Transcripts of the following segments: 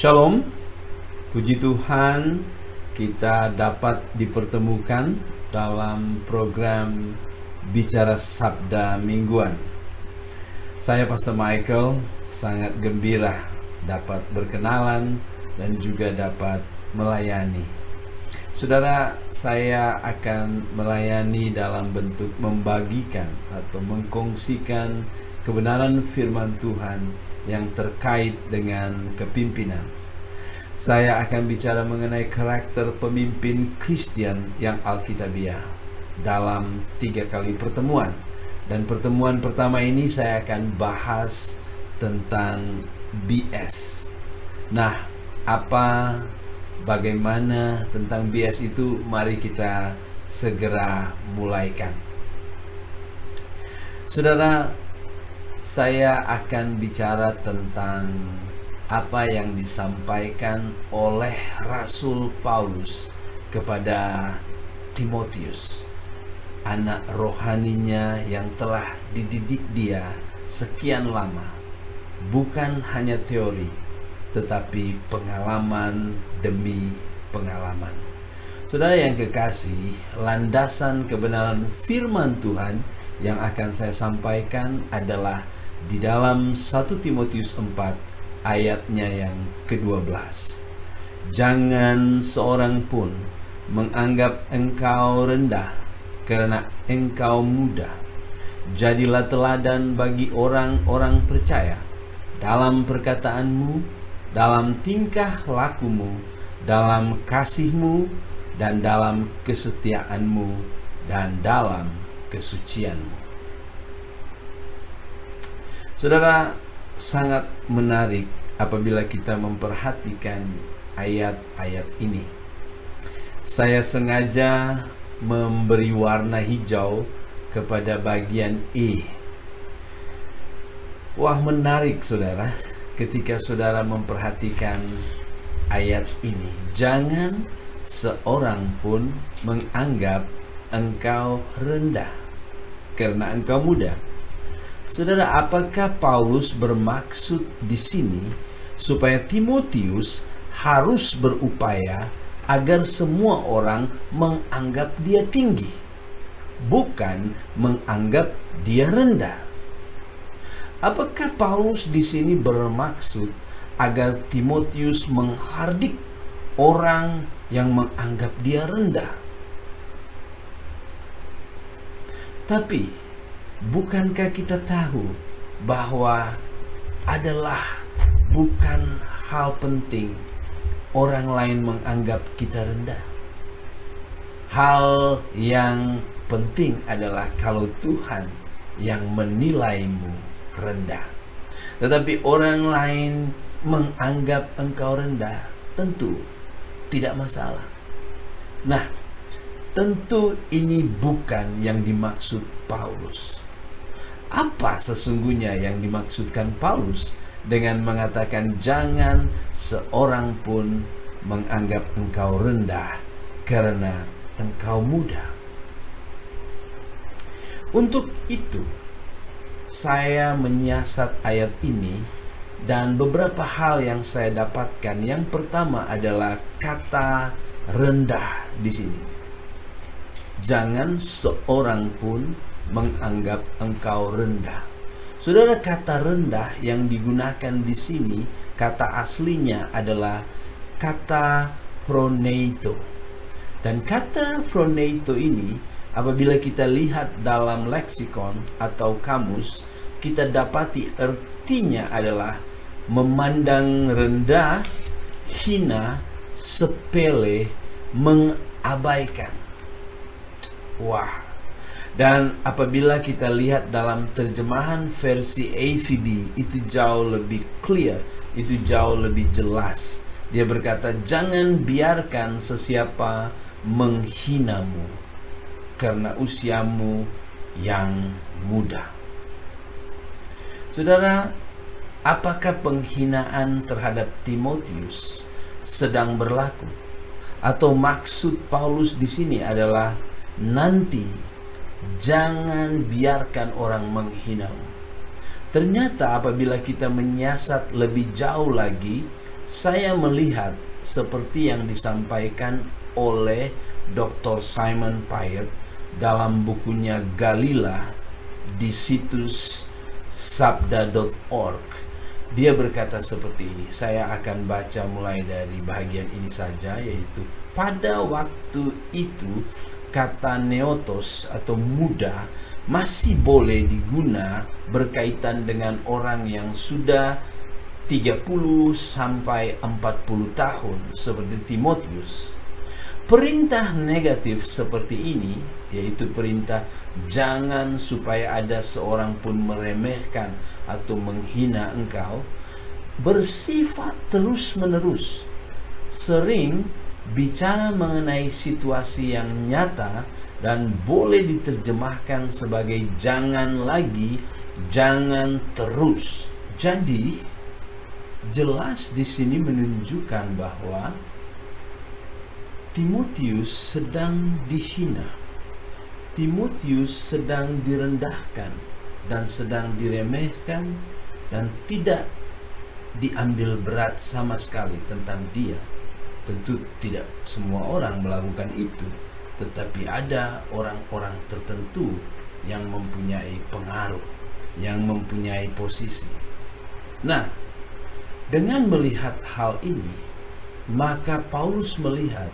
Shalom, puji Tuhan kita dapat dipertemukan dalam program Bicara Sabda Mingguan. Saya Pastor Michael sangat gembira dapat berkenalan dan juga dapat melayani. Saudara, saya akan melayani dalam bentuk membagikan atau mengkongsikan kebenaran firman Tuhan yang terkait dengan kepimpinan. Saya akan bicara mengenai karakter pemimpin Kristen yang Alkitabiah dalam 3 kali pertemuan. Dan pertemuan pertama ini saya akan bahas tentang BS. Nah, bagaimana tentang BS itu? Mari kita segera mulaikan. Saudara, saya akan bicara tentang apa yang disampaikan oleh Rasul Paulus kepada Timotius, anak rohaninya yang telah dididik dia sekian lama. Bukan hanya teori, tetapi pengalaman demi pengalaman. Saudara yang kekasih, landasan kebenaran firman Tuhan yang akan saya sampaikan adalah di dalam 1 Timotius 4 ayatnya yang ke-12. Jangan seorang pun menganggap engkau rendah karena engkau muda. Jadilah teladan bagi orang-orang percaya dalam perkataanmu, dalam tingkah lakumu, dalam kasihmu, dan dalam kesetiaanmu, dan dalam kesucianmu. Saudara, sangat menarik apabila kita memperhatikan ayat-ayat ini. Saya sengaja memberi warna hijau kepada bagian E. Wah, menarik saudara ketika saudara memperhatikan ayat ini. Jangan seorang pun menganggap engkau rendah karena engkau muda. Saudara, apakah Paulus bermaksud di sini supaya Timotius harus berupaya agar semua orang menganggap dia tinggi, bukan menganggap dia rendah? Apakah Paulus di sini bermaksud agar Timotius menghardik orang yang menganggap dia rendah? Tapi, bukankah kita tahu bahwa adalah bukan hal penting orang lain menganggap kita rendah? Hal yang penting adalah kalau Tuhan yang menilaimu rendah. Tetapi orang lain menganggap engkau rendah, tentu tidak masalah. Nah, tentu ini bukan yang dimaksud Paulus. Apa sesungguhnya yang dimaksudkan Paulus dengan mengatakan jangan seorang pun menganggap engkau rendah karena engkau muda? Untuk itu, saya menyiasat ayat ini dan beberapa hal yang saya dapatkan. Yang pertama adalah kata rendah di sini. Jangan seorang pun menganggap engkau rendah. Saudara, kata rendah yang digunakan di sini, kata aslinya adalah kata phroneito. Dan kata phroneito ini, apabila kita lihat dalam leksikon atau kamus, kita dapati artinya adalah memandang rendah, hina, sepele, mengabaikan. Wah. Dan apabila kita lihat dalam terjemahan versi AVB, itu jauh lebih clear, itu jauh lebih jelas. Dia berkata, jangan biarkan sesiapa menghinamu karena usiamu yang muda. Saudara, apakah penghinaan terhadap Timotius sedang berlaku? Atau maksud Paulus di sini adalah nanti jangan biarkan orang menghinamu. Ternyata apabila kita menyiasat lebih jauh lagi, saya melihat seperti yang disampaikan oleh Dr. Simon Pyatt dalam bukunya Galila di situs sabda.org. Dia berkata seperti ini. Saya akan baca mulai dari bagian ini saja, yaitu pada waktu itu kata neotos atau muda masih boleh diguna berkaitan dengan orang yang sudah 30 sampai 40 tahun seperti Timotius. Perintah negatif seperti ini, yaitu perintah jangan supaya ada seorang pun meremehkan atau menghina engkau, bersifat terus-menerus. Sering bicara mengenai situasi yang nyata dan boleh diterjemahkan sebagai jangan lagi, jangan terus. Jadi jelas di sini menunjukkan bahwa Timotius sedang dihina. Timotius sedang direndahkan dan sedang diremehkan dan tidak diambil berat sama sekali tentang dia. Tentu tidak semua orang melakukan itu, tetapi ada orang-orang tertentu yang mempunyai pengaruh, yang mempunyai posisi. Nah, dengan melihat hal ini, maka Paulus melihat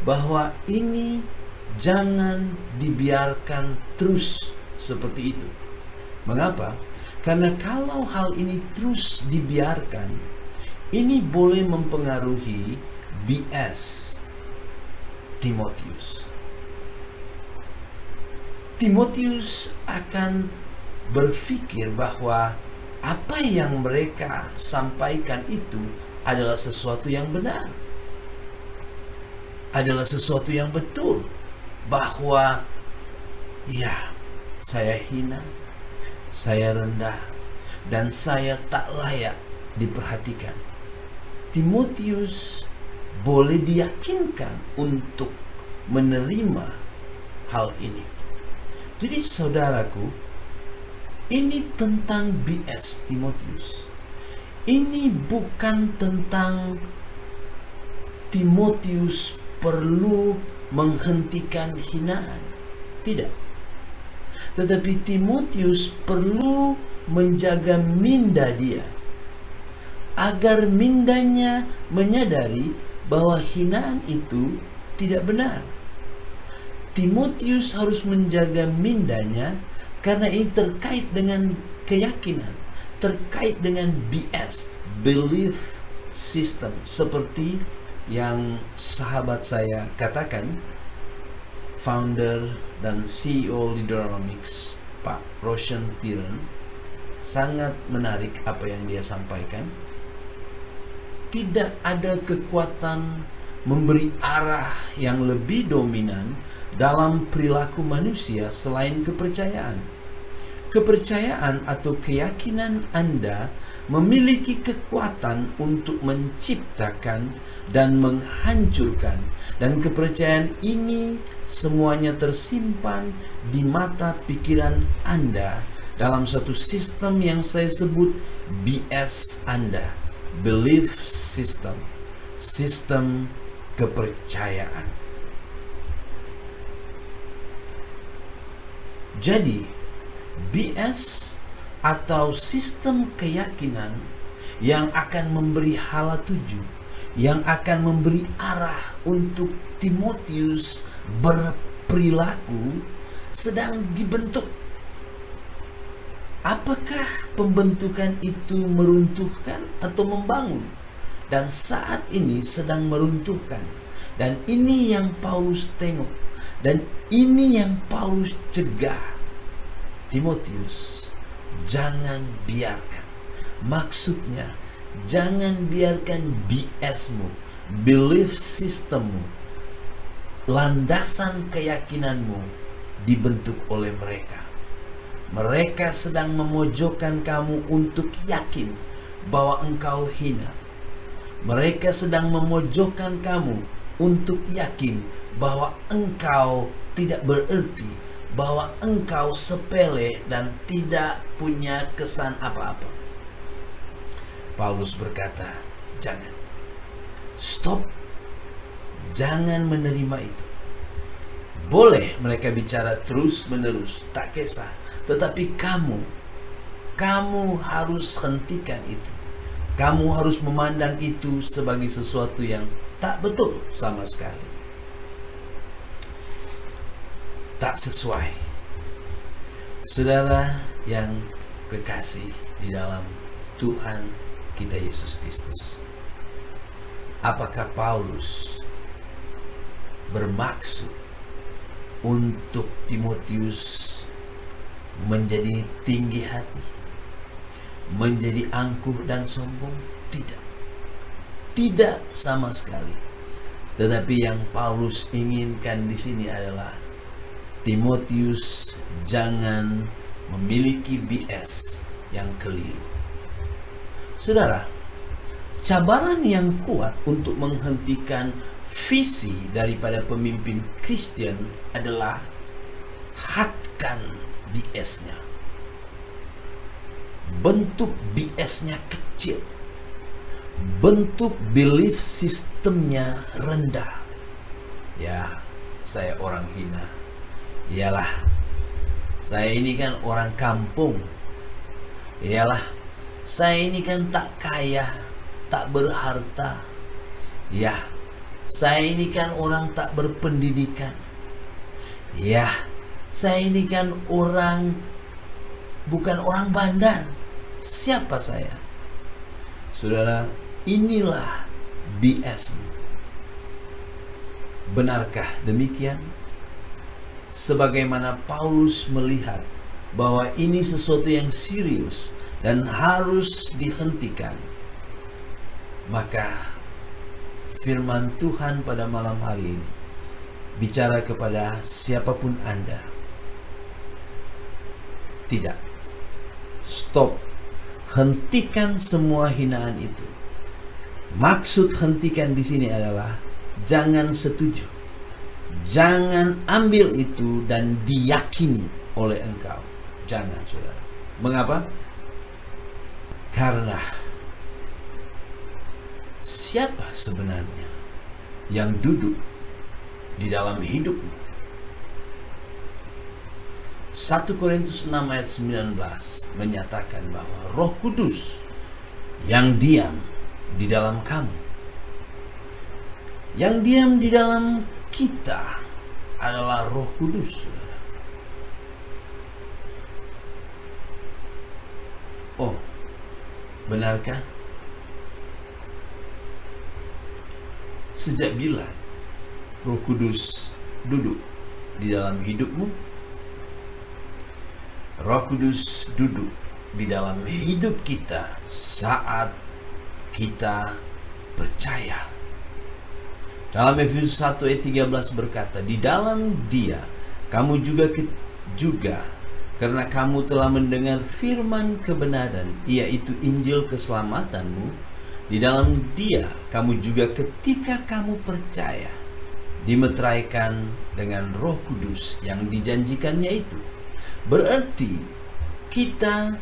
bahwa ini jangan dibiarkan terus seperti itu. Mengapa? Karena kalau hal ini terus dibiarkan, ini boleh mempengaruhi BS Timotius. Timotius akan berpikir bahwa apa yang mereka sampaikan itu adalah sesuatu yang benar, adalah sesuatu yang betul, bahwa ya, saya hina, saya rendah, dan saya tak layak diperhatikan. Timotius boleh diyakinkan untuk menerima hal ini. Jadi saudaraku, ini tentang BS Timotius. Ini bukan tentang Timotius perlu menghentikan hinaan. Tidak. Tetapi Timotius perlu menjaga minda dia, agar mindanya menyadari bahwa hinaan itu tidak benar. Timotius harus menjaga mindanya karena ini terkait dengan keyakinan, terkait dengan BS, belief system, seperti yang sahabat saya katakan, founder dan CEO Leaderonomics, Pak Roshan Tiran. Sangat menarik apa yang dia sampaikan. Tidak ada kekuatan memberi arah yang lebih dominan dalam perilaku manusia selain kepercayaan. Kepercayaan atau keyakinan Anda memiliki kekuatan untuk menciptakan dan menghancurkan, dan kepercayaan ini semuanya tersimpan di mata pikiran Anda dalam suatu sistem yang saya sebut BS Anda, belief system, sistem kepercayaan. Jadi BS atau sistem keyakinan yang akan memberi hala tuju, yang akan memberi arah untuk Timotius berperilaku, sedang dibentuk. Apakah pembentukan itu meruntuhkan atau membangun? Dan saat ini sedang meruntuhkan. Dan ini yang Paulus tengok. Dan ini yang Paulus cegah. Timotius, jangan biarkan. Maksudnya, jangan biarkan BS-mu, belief system-mu, landasan keyakinanmu dibentuk oleh mereka. Mereka sedang memojokkan kamu untuk yakin bahwa engkau hina. Mereka sedang memojokkan kamu untuk yakin bahwa engkau tidak berarti, bahwa engkau sepele dan tidak punya kesan apa-apa. Paulus berkata, jangan. Stop. Jangan menerima itu. Boleh mereka bicara terus menerus, tak kisah. Tetapi kamu harus hentikan itu. Kamu harus memandang itu sebagai sesuatu yang tak betul sama sekali. Tak sesuai. Saudara yang kekasih di dalam Tuhan kita Yesus Kristus. Apakah Paulus bermaksud untuk Timotius menjadi tinggi hati, menjadi angkuh dan sombong? Tidak. Tidak sama sekali. Tetapi yang Paulus inginkan di sini adalah Timotius jangan memiliki bias yang keliru. Saudara, cabaran yang kuat untuk menghentikan visi daripada pemimpin Kristen adalah hadkan biasnya. Bentuk biasnya kecil. Bentuk belief sistemnya rendah. Ya, saya orang hina. Iyalah, saya ini kan orang kampung. Iyalah, saya ini kan tak kaya, tak berharta. Ya, saya ini kan orang tak berpendidikan. Ya, saya ini kan bukan orang bandar. Siapa saya? Saudara, inilah BS-mu. Benarkah demikian? Sebagaimana Paulus melihat bahwa ini sesuatu yang serius dan harus dihentikan, maka firman Tuhan pada malam hari ini bicara kepada siapapun Anda. Tidak. Stop. Hentikan semua hinaan itu. Maksud hentikan di sini adalah jangan setuju. Jangan ambil itu dan diyakini oleh engkau. Jangan, saudara. Mengapa? Karena siapa sebenarnya yang duduk di dalam hidupmu? 1 Korintus 6 ayat 19 menyatakan bahwa Roh Kudus yang diam di dalam kamu, yang diam di dalam kita adalah Roh Kudus. Oh, benarkah? Sejak bila Roh Kudus duduk di dalam hidupmu? Roh Kudus duduk di dalam hidup kita saat kita percaya. Dalam Efesus 1 ayat 13 berkata, di dalam Dia kamu juga karena kamu telah mendengar firman kebenaran, yaitu Injil keselamatanmu. Di dalam Dia kamu juga ketika kamu percaya dimeteraikan dengan Roh Kudus yang dijanjikannya itu. Berarti kita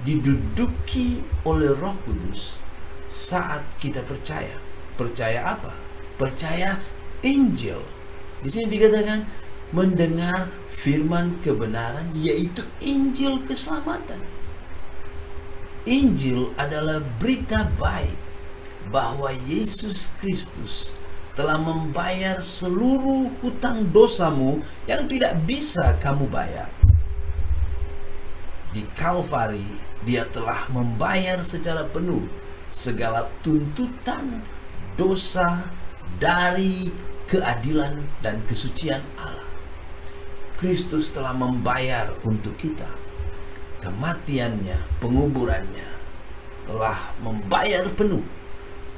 diduduki oleh Roh Kudus saat kita percaya. Percaya apa? Percaya Injil. Di sini dikatakan mendengar firman kebenaran, yaitu Injil keselamatan. Injil adalah berita baik bahwa Yesus Kristus telah membayar seluruh hutang dosamu yang tidak bisa kamu bayar. Di Kalvari, Dia telah membayar secara penuh segala tuntutan dosa dari keadilan dan kesucian Allah. Kristus telah membayar untuk kita. Kematiannya, penguburannya telah membayar penuh,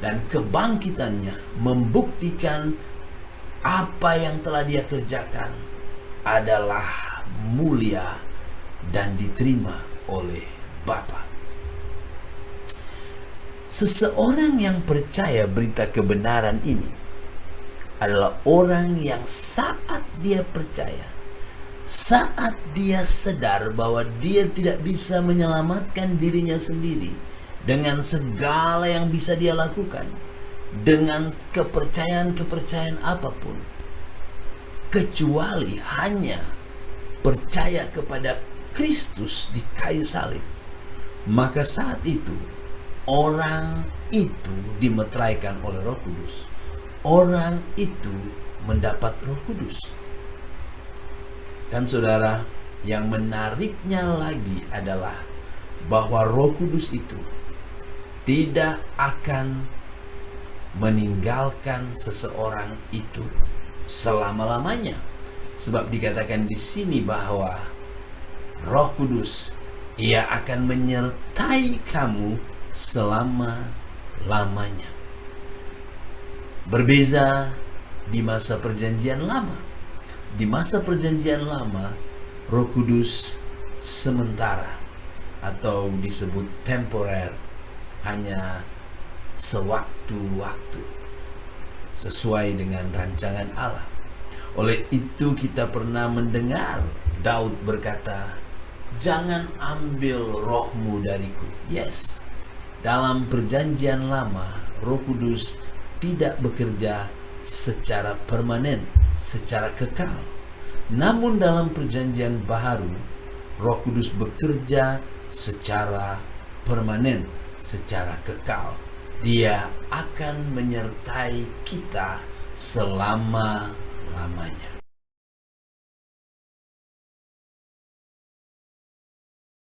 dan kebangkitannya membuktikan apa yang telah Dia kerjakan adalah mulia dan diterima oleh Bapa. Seseorang yang percaya berita kebenaran ini adalah orang yang saat dia percaya, saat dia sadar bahwa dia tidak bisa menyelamatkan dirinya sendiri dengan segala yang bisa dia lakukan, dengan kepercayaan-kepercayaan apapun, kecuali hanya percaya kepada Kristus di kayu salib, maka saat itu orang itu dimeteraikan oleh Roh Kudus. Orang itu mendapat Roh Kudus. Dan saudara, yang menariknya lagi adalah bahwa Roh Kudus itu tidak akan meninggalkan seseorang itu selama-lamanya. Sebab dikatakan di sini bahwa Roh Kudus, ia akan menyertai kamu selama-lamanya. Berbeza di masa perjanjian lama. Di masa perjanjian lama, Roh Kudus sementara atau disebut temporer, hanya sewaktu-waktu sesuai dengan rancangan Allah. Oleh itu kita pernah mendengar Daud berkata, "Jangan ambil rohmu dariku." Yes, dalam perjanjian lama Roh Kudus tidak bekerja secara permanen, secara kekal. Namun dalam perjanjian baru, Roh Kudus bekerja secara permanen, secara kekal. Dia akan menyertai kita selama-lamanya.